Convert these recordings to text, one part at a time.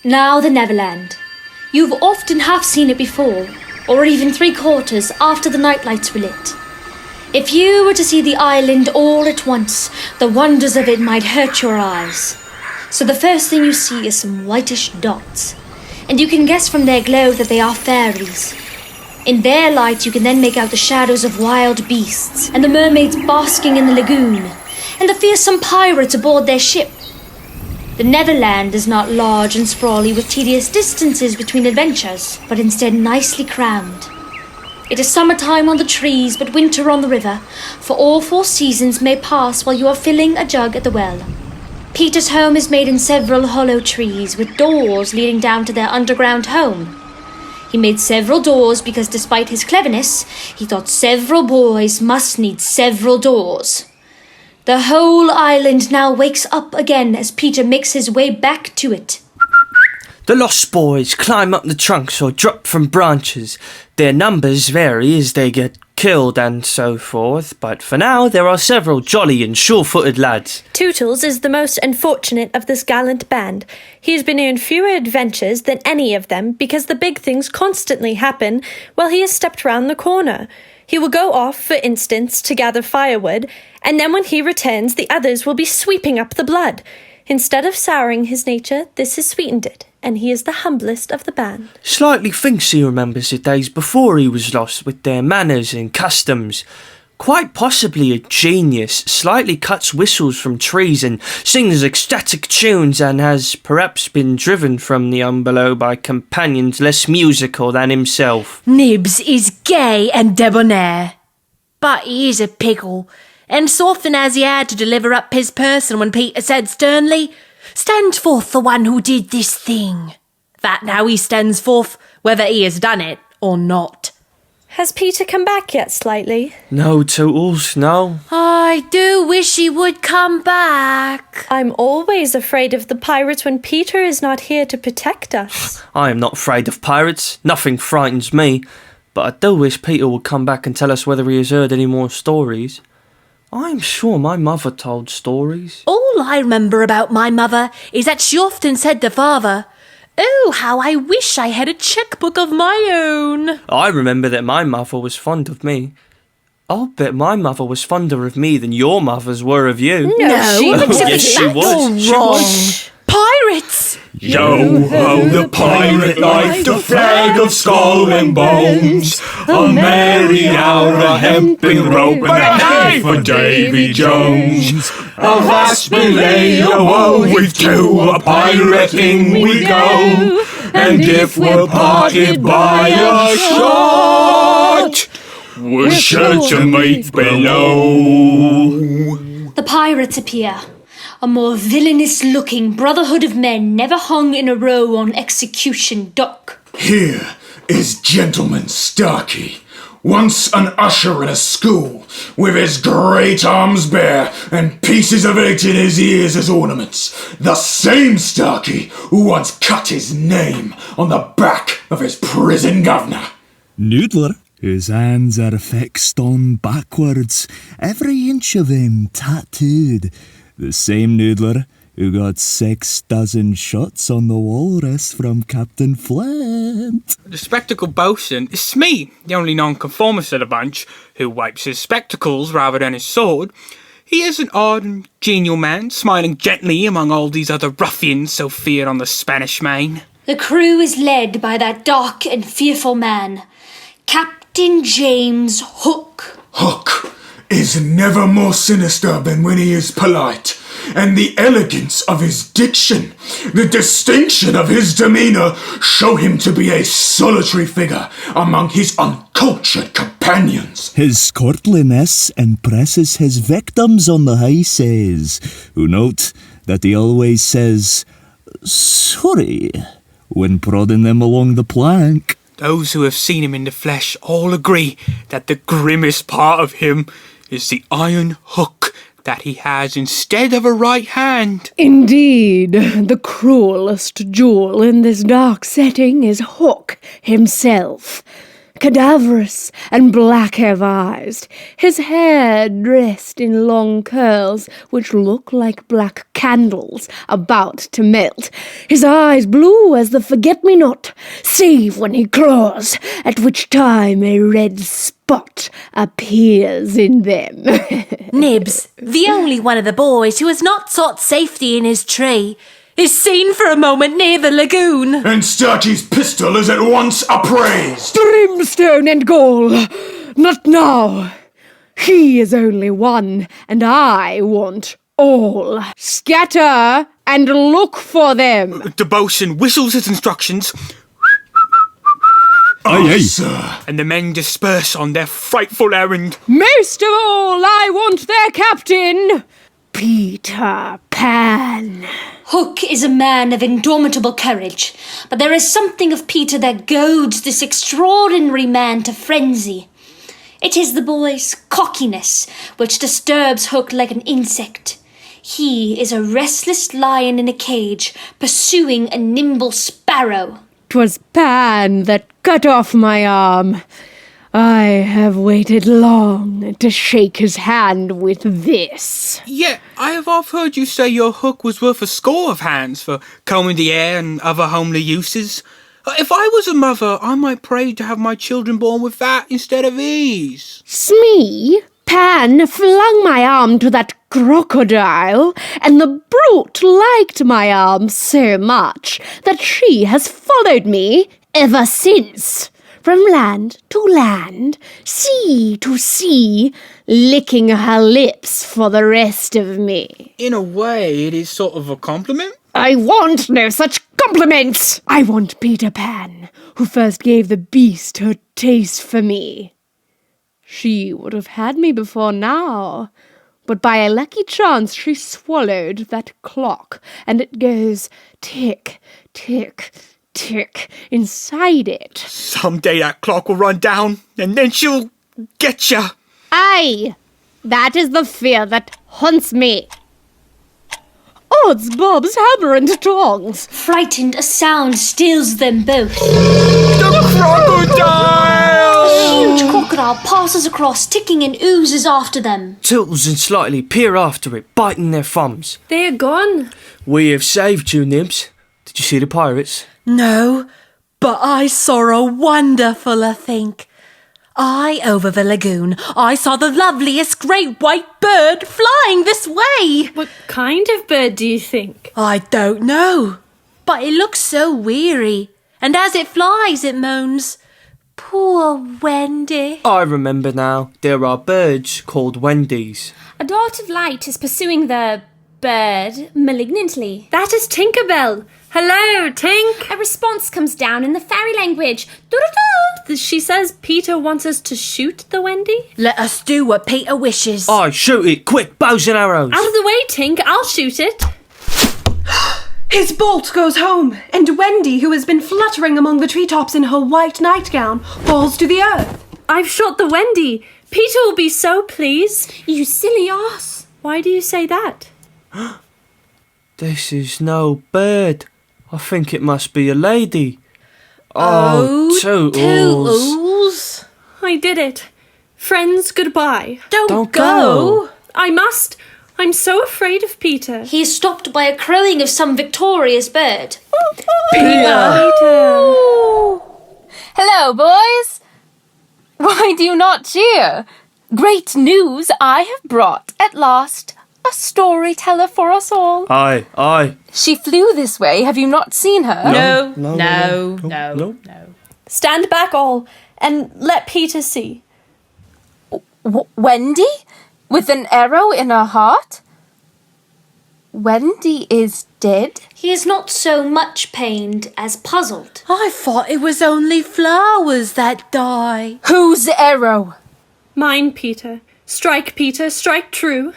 Now the Neverland. You've often have seen it before, or even 3/4 after the nightlights were lit. If you were to see the island all at once, the wonders of it might hurt your eyes. So the first thing you see is some whitish dots, and you can guess from their glow that they are fairies. In their light you can then make out the shadows of wild beasts, and the mermaids basking in the lagoon, and the fearsome pirates aboard their ship. The Neverland is not large and sprawly with tedious distances between adventures, but instead nicely crammed. It is summertime on the trees, but winter on the river, for all 4 seasons may pass while you are filling a jug at the well. Peter's home is made in several hollow trees, with doors leading down to their underground home. He made several doors because despite his cleverness, he thought several boys must need several doors. The whole island now wakes up again as Peter makes his way back to it. The lost boys climb up the trunks or drop from branches. Their numbers vary as they get killed and so forth, but for now there are several jolly and sure-footed lads. Tootles is the most unfortunate of this gallant band. He has been in fewer adventures than any of them because the big things constantly happen while he has stepped round the corner. He will go off, for instance, to gather firewood, and then when he returns the others will be sweeping up the blood. Instead of souring his nature, this has sweetened it, and he is the humblest of the band. Slightly thinks he remembers the days before he was lost with their manners and customs. Quite possibly a genius, slightly cuts whistles from trees and sings ecstatic tunes and has perhaps been driven from the below by companions less musical than himself. Nibs is gay and debonair, but he is a pickle, and so often as he had to deliver up his person when Peter said sternly, "Stand forth the one who did this thing." That now he stands forth, whether he has done it or not. Has Peter come back yet, Slightly? No, Tootles, no. I do wish he would come back. I'm always afraid of the pirates when Peter is not here to protect us. I am not afraid of pirates. Nothing frightens me. But I do wish Peter would come back and tell us whether he has heard any more stories. I'm sure my mother told stories. All I remember about my mother is that she often said to father, "Oh, how I wish I had a checkbook of my own." I remember that my mother was fond of me. I'll bet my mother was fonder of me than your mothers were of you. No, she was. Yes, she was. She wrong. was. Pirates! Yo-ho, the pirate life, the flag of skull and bones, a merry hour, a hempen rope, and a knife for Davy Jones. A vast belay, a woe with two, a pirating we go, and if we're parted by a shot, we're sure to meet below. The pirates appear. A more villainous-looking brotherhood of men never hung in a row on execution dock. Here is Gentleman Starkey, once an usher in a school, with his great arms bare and pieces of eight in his ears as ornaments. The same Starkey who once cut his name on the back of his prison governor. Noodler, whose hands are fixed on backwards, every inch of him tattooed. The same Noodler who got 6 dozen shots on the walrus from Captain Flint. The spectacled bosun is Smee, the only nonconformist of the bunch, who wipes his spectacles rather than his sword. He is an odd and genial man, smiling gently among all these other ruffians so feared on the Spanish Main. The crew is led by that dark and fearful man, Captain James Hook. Hook is never more sinister than when he is polite, and the elegance of his diction, the distinction of his demeanour, show him to be a solitary figure among his uncultured companions. His courtliness impresses his victims on the high seas, who note that he always says, "Sorry," when prodding them along the plank. Those who have seen him in the flesh all agree that the grimmest part of him is the iron hook that he has instead of a right hand. Indeed, the cruelest jewel in this dark setting is Hook himself. cadaverous and black-hair-eyed, his hair dressed in long curls which look like black candles about to melt, his eyes blue as the forget-me-not, save when he claws, at which time a red spot appears in them. Nibs, the only one of the boys who has not sought safety in his tree, is seen for a moment near the lagoon. And Starchy's pistol is at once appraised. Brimstone and gall! Not now! He is only one, and I want all. Scatter and look for them! The boatswain whistles his instructions, Aye, aye. Sir. and the men disperse on their frightful errand. Most of all, I want their captain, Peter Pan. Hook is a man of indomitable courage, but there is something of Peter that goads this extraordinary man to frenzy. It is the boy's cockiness which disturbs Hook like an insect. He is a restless lion in a cage, pursuing a nimble sparrow. 'Twas Pan that cut off my arm. I have waited long to shake his hand with this. Yeah, I have oft heard you say your hook was worth a score of hands for combing the air and other homely uses. If I was a mother, I might pray to have my children born with that instead of these. Smee, Pan flung my arm to that crocodile, and the brute liked my arm so much that she has followed me ever since. From land to land, sea to sea, licking her lips for the rest of me. In a way, it is sort of a compliment. I want no such compliments! I want Peter Pan, who first gave the beast her taste for me. She would have had me before now, but by a lucky chance she swallowed that clock, and it goes tick, tick, tick inside it. Someday that clock will run down, and then she'll get ya. Aye, that is the fear that haunts me. Odds bobs, hammer and tongs. Frightened, a sound stills them both. The crocodile! A huge crocodile passes across, ticking and oozes after them. Tilts and Slightly peer after it, biting their thumbs. They are gone. We have saved you, Nibs. Did you see the pirates? No, but I saw a wonderful think. Over the lagoon, I saw the loveliest great white bird flying this way. What kind of bird do you think? I don't know, but it looks so weary, and as it flies it moans, "Poor Wendy." I remember now. There are birds called Wendy's. A dart of light is pursuing the bird malignantly. That is Tinkerbell. Hello, Tink. A response comes down in the fairy language. Doo-doo-doo. She says Peter wants us to shoot the Wendy. Let us do what Peter wishes. Aye, shoot it, quick, bows and arrows. Out of the way, Tink. I'll shoot it. His bolt goes home, and Wendy, who has been fluttering among the treetops in her white nightgown, falls to the earth. I've shot the Wendy. Peter will be so pleased. You silly ass. Why do you say that? This is no bird. I think it must be a lady. Oh, Tootles. I did it. Friends, goodbye. Don't go. I must. I'm so afraid of Peter. He is stopped by a crowing of some victorious bird. Peter. Hello, boys. Why do you not cheer? Great news I have brought at last. A storyteller for us all. Aye, aye. She flew this way. Have you not seen her? No. Stand back all and let Peter see. Wendy? With an arrow in her heart? Wendy is dead? He is not so much pained as puzzled. I thought it was only flowers that die. Whose arrow? Mine, Peter. Strike, Peter. Strike true.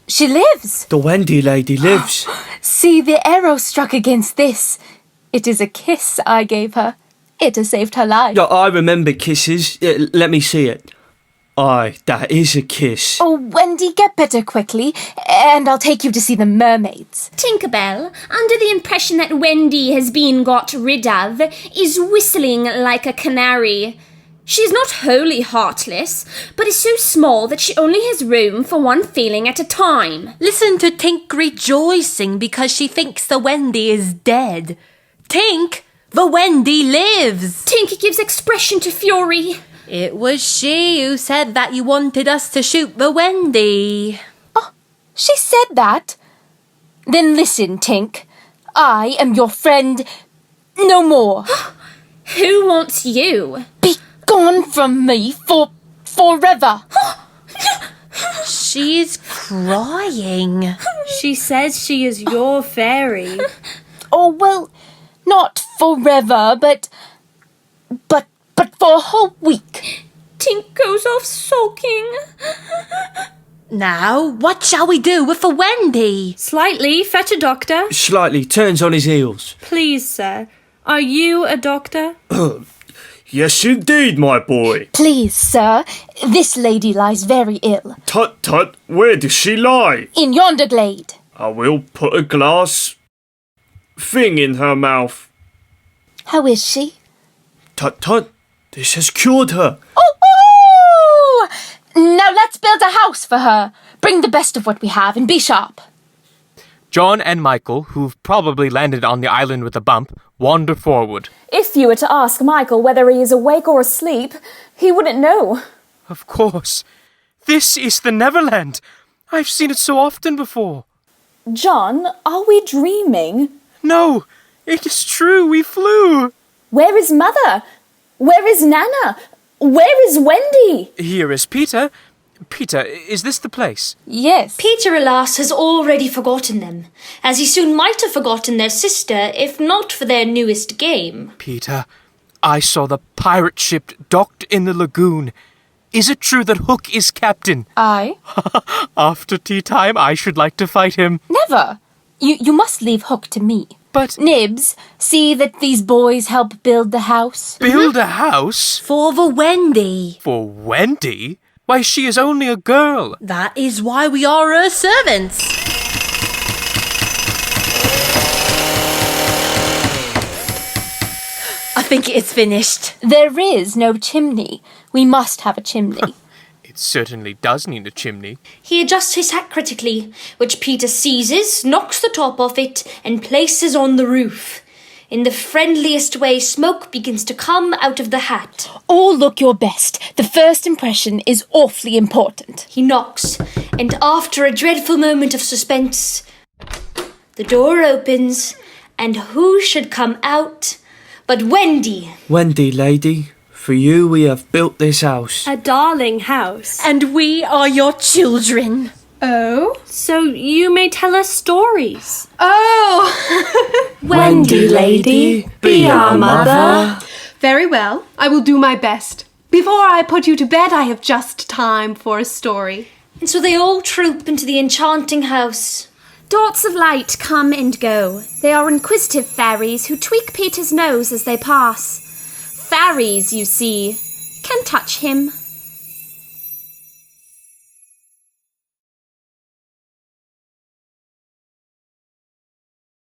She lives. The Wendy lady lives. See, the arrow struck against this. It is a kiss I gave her. It has saved her life. Yeah, I remember kisses. Let me see it. Aye, that is a kiss. Oh, Wendy, get better quickly, and I'll take you to see the mermaids. Tinkerbell, under the impression that Wendy has been got rid of, is whistling like a canary. She is not wholly heartless, but is so small that she only has room for one feeling at a time. Listen to Tink rejoicing because she thinks the Wendy is dead. Tink, the Wendy lives. Tink gives expression to fury. It was she who said that you wanted us to shoot the Wendy. Oh, she said that? Then listen, Tink. I am your friend no more. Who wants you? Be gone from me forever. She's crying. She says she is your fairy. Oh, well, not forever, but for a whole week. Tink goes off sulking. Now, what shall we do with the Wendy? Slightly, fetch a doctor. Slightly turns on his heels. Please, sir. Are you a doctor? Yes, indeed, my boy. Please, sir, this lady lies very ill. Tut, tut, where does she lie? In yonder glade. I will put a glass thing in her mouth. How is she? Tut, tut, this has cured her. Oh! Now let's build a house for her. Bring the best of what we have and be sharp. John and Michael, who've probably landed on the island with a bump, wander forward. If you were to ask Michael whether he is awake or asleep, he wouldn't know. Of course. This is the Neverland. I've seen it so often before. John, are we dreaming? No, it is true. We flew. Where is Mother? Where is Nana? Where is Wendy? Here is Peter. Peter, is this the place? Yes. Peter, alas, has already forgotten them, as he soon might have forgotten their sister if not for their newest game. Peter, I saw the pirate ship docked in the lagoon. Is it true that Hook is captain? Aye. After tea time, I should like to fight him. Never. You must leave Hook to me. But... Nibs, see that these boys help build the house. Build a house? For the Wendy. For Wendy? Why, she is only a girl. That is why we are her servants. I think it's finished. There is no chimney. We must have a chimney. It certainly does need a chimney. He adjusts his hat critically, which Peter seizes, knocks the top off it, and places on the roof. In the friendliest way, smoke begins to come out of the hat. All look your best. The first impression is awfully important. He knocks, and after a dreadful moment of suspense, the door opens, and who should come out but Wendy? Wendy, lady, for you we have built this house. A darling house. And we are your children. Oh? So you may tell us stories. Oh! Wendy, lady, be our mother. Very well, I will do my best. Before I put you to bed, I have just time for a story. And so they all troop into the enchanting house. Darts of light come and go. They are inquisitive fairies who tweak Peter's nose as they pass. Fairies, you see, can touch him.